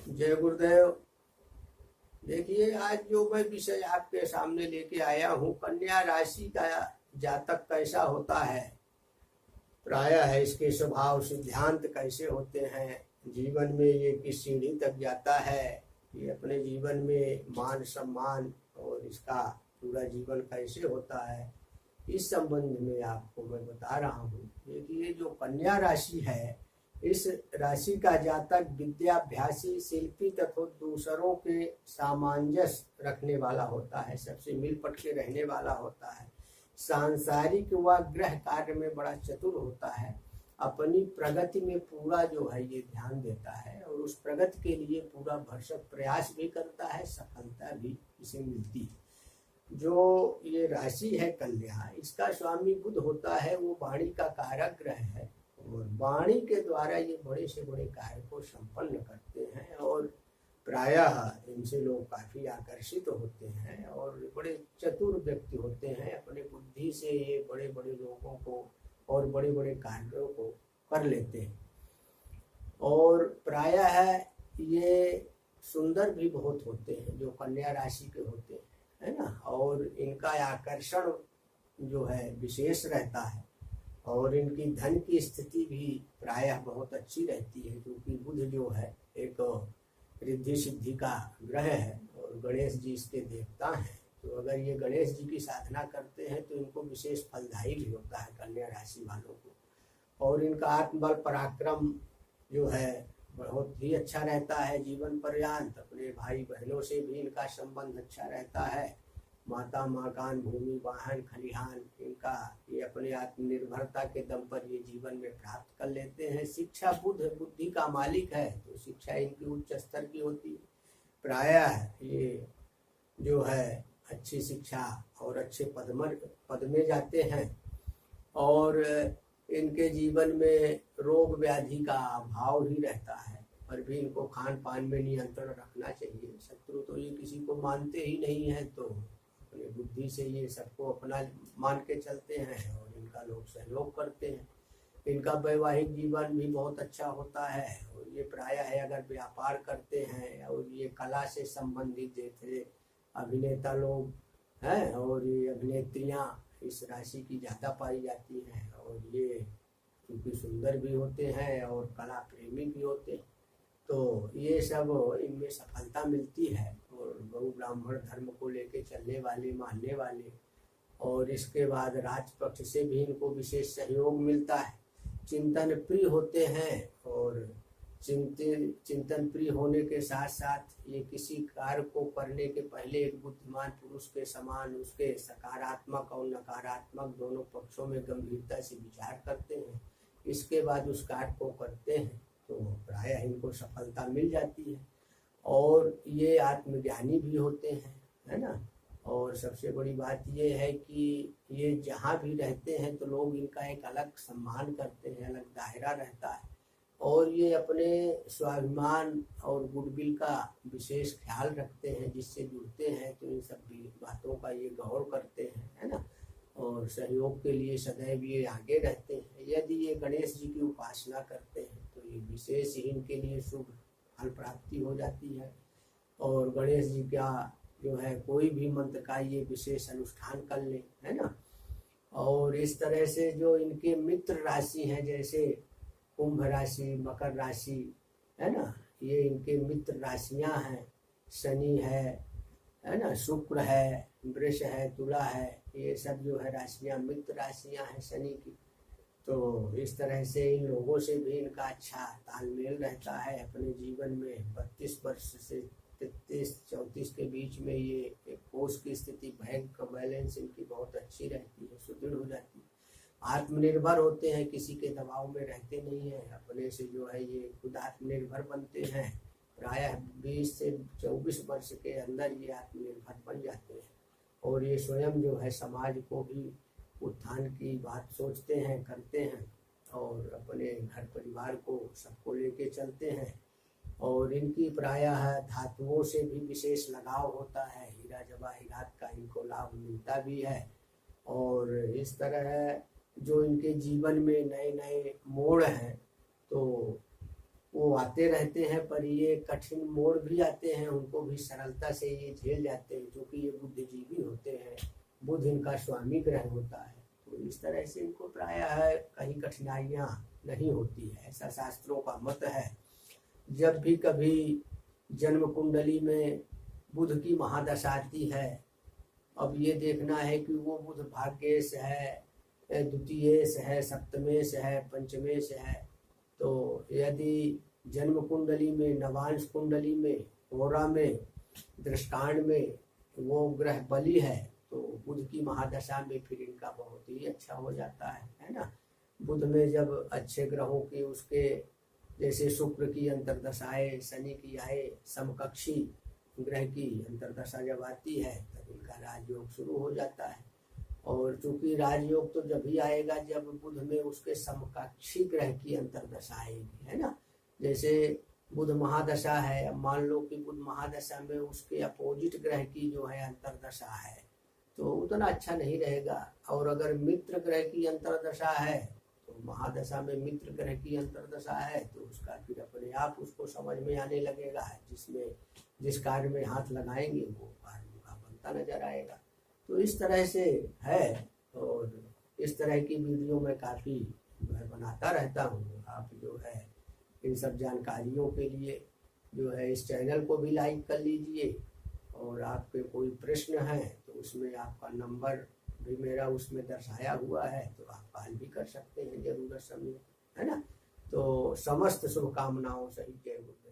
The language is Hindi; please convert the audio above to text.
जय गुरुदेव। देखिए, आज जो मैं विषय आपके सामने लेके आया हूँ, कन्या राशि का जातक कैसा होता है, प्रायः है इसके स्वभाव सिद्धांत कैसे होते हैं, जीवन में ये किस सीढ़ी तक जाता है, ये अपने जीवन में मान सम्मान और इसका पूरा जीवन कैसे होता है, इस संबंध में आपको मैं बता रहा हूँ। देखिए, जो कन्या राशि है, इस राशि का जातक विद्याभ्यासी, शिल्पी तथा दूसरों के सामंजस्य रखने वाला होता है, सबसे मिल पट के रहने वाला होता है, सांसारिक व गृह कार्य में बड़ा चतुर होता है, अपनी प्रगति में पूरा जो है ये ध्यान देता है और उस प्रगति के लिए पूरा भरसक प्रयास भी करता है, सफलता भी इसे मिलती है। जो ये राशि है कन्या, इसका स्वामी बुध होता है, वो वाणी का कारक ग्रह है और वाणी के द्वारा ये बड़े से बड़े कार्य को संपन्न करते हैं और प्रायः इनसे लोग काफी आकर्षित होते हैं और बड़े चतुर व्यक्ति होते हैं। अपने बुद्धि से ये बड़े बड़े लोगों को और बड़े बड़े कार्यों को कर लेते हैं और प्रायः ये सुंदर भी बहुत होते हैं जो कन्या राशि के होते हैं, है ना। और इनका आकर्षण जो है विशेष रहता है और इनकी धन की स्थिति भी प्रायः बहुत अच्छी रहती है, क्योंकि बुध जो है एक रिद्धि सिद्धि का ग्रह है और गणेश जी इसके देवता हैं। तो अगर ये गणेश जी की साधना करते हैं तो इनको विशेष फलदायी भी होता है कन्या राशि वालों को। और इनका आत्मबल पराक्रम जो है बहुत ही अच्छा रहता है जीवन पर्यंत। अपने भाई बहनों से भी इनका संबंध अच्छा रहता है। माता मकान भूमि वाहन खलिहान इनका ये अपने आत्मनिर्भरता के दम पर ये जीवन में प्राप्त कर लेते हैं। शिक्षा बुध बुद्धि का मालिक है, तो शिक्षा इनकी उच्च स्तर की होती है। प्रायः ये जो है अच्छी शिक्षा और अच्छे पद में जाते हैं और इनके जीवन में रोग व्याधि का अभाव ही रहता है, पर भी इनको खान पान में नियंत्रण रखना चाहिए। शत्रु तो ये किसी को मानते ही नहीं है, तो अपनी बुद्धि से ये सबको अपना मान के चलते हैं और इनका लोग सहयोग करते हैं। इनका वैवाहिक जीवन भी बहुत अच्छा होता है और ये प्रायः है अगर व्यापार करते हैं और ये कला से संबंधित जैसे अभिनेता लोग हैं और ये अभिनेत्रियां इस राशि की ज़्यादा पाई जाती हैं और ये क्योंकि सुंदर भी होते हैं और कला प्रेमी भी होते हैं, तो ये सब इनमें सफलता मिलती है। और गौ ब्राह्मण धर्म को लेके चलने वाले मानने वाले और इसके बाद राजपक्ष से भी इनको विशेष सहयोग मिलता है। चिंतन प्रिय होते हैं और चिंतन प्रिय होने के साथ साथ ये किसी कार्य को करने के पहले एक बुद्धिमान पुरुष के समान उसके सकारात्मक और नकारात्मक दोनों पक्षों में गंभीरता से विचार करते हैं, इसके बाद उस कार्य को करते हैं, तो प्रायः इनको सफलता मिल जाती है। और ये आत्मज्ञानी भी होते हैं, है ना। और सबसे बड़ी बात ये है कि ये जहाँ भी रहते हैं तो लोग इनका एक अलग सम्मान करते हैं, अलग दायरा रहता है और ये अपने स्वाभिमान और गुडविल का विशेष ख्याल रखते हैं। जिससे जुड़ते हैं तो इन सब बातों का ये गौर करते हैं, है ना। और सहयोग के लिए सदैव ये आगे रहते हैं। यदि ये गणेश जी की उपासना करते हैं तो ये विशेष ही इनके लिए शुभ फल प्राप्ति हो जाती है। और गणेश जी का जो है कोई भी मंत्र का ये विशेष अनुष्ठान कर ले, है ना। और इस तरह से जो इनके मित्र राशि हैं जैसे कुंभ राशि, मकर राशि, है ना, ये इनके मित्र राशियां हैं। शनि है ना, शुक्र है, वृष है, तुला है, ये सब जो है राशियां मित्र राशियां हैं शनि की। तो इस तरह से इन लोगों से भी इनका अच्छा तालमेल रहता है। अपने जीवन में 32 वर्ष से 33-34 के बीच में ये एक कोष की स्थिति, बैंक का बैलेंस इनकी बहुत अच्छी रहती है, सुदृढ़ हो जाती है। आत्मनिर्भर होते हैं, किसी के दबाव में रहते नहीं हैं, अपने से जो है ये खुद आत्मनिर्भर बनते हैं। प्रायः 20 से 24 वर्ष के अंदर ये आत्मनिर्भर बन जाते हैं और ये स्वयं जो है समाज को भी उत्थान की बात सोचते हैं, करते हैं और अपने घर परिवार को सबको लेके चलते हैं। और इनकी प्रायः धातुओं से भी विशेष लगाव होता है, हीरा जवाहिरात का इनको लाभ मिलता भी है। और इस तरह जो इनके जीवन में नए नए मोड़ हैं तो वो आते रहते हैं, पर ये कठिन मोड़ भी आते हैं, उनको भी सरलता से ये झेल जाते हैं, क्योंकि ये बुद्धिजीवी होते हैं, बुध इनका स्वामी ग्रह होता है। तो इस तरह से इनको प्रायः कहीं कठिनाइयाँ नहीं होती है, ऐसा शास्त्रों का मत है। जब भी कभी जन्म कुंडली में बुध की महादशा आती है, अब ये देखना है कि वो बुध भाग्येश है, द्वितीयेश है, सप्तमेश है, पंचमेश है। तो यदि जन्म कुंडली में, नवांश कुंडली में, होरा में, दृष्टांत में वो ग्रह बली है, तो बुध की महादशा में फिर इनका बहुत ही अच्छा हो जाता है ना। बुध में जब अच्छे ग्रहों की, उसके जैसे शुक्र की अंतर्दशाएं, शनि की आए, समकक्षी ग्रह की अंतर्दशा जब आती है तब इनका राजयोग शुरू हो जाता है। और चूंकि राजयोग तो जब ही आएगा जब बुध में उसके समकक्षी ग्रह की अंतर्दशा आएगी, है ना। जैसे बुध महादशा है, अब मान लो कि बुध महादशा में उसके अपोजिट ग्रह की जो है अंतर्दशा है, तो उतना अच्छा नहीं रहेगा। और अगर मित्र ग्रह की अंतर्दशा है, तो महादशा में मित्र ग्रह की अंतर्दशा है, तो उसका फिर अपने आप उसको समझ में आने लगेगा, जिस कार्य में हाथ लगाएंगे वो कार्य उनका बनता नजर आएगा। तो इस तरह से है, और इस तरह की वीडियो मैं काफ़ी बनाता रहता हूँ। आप जो है इन सब जानकारियों के लिए जो है इस चैनल को भी लाइक कर लीजिए, और आपके कोई प्रश्न है तो उसमें आपका नंबर भी मेरा उसमें दर्शाया हुआ है, तो आप कॉल भी कर सकते हैं जरूरत समय, है ना। तो समस्त शुभकामनाओं सहित जय गुरु।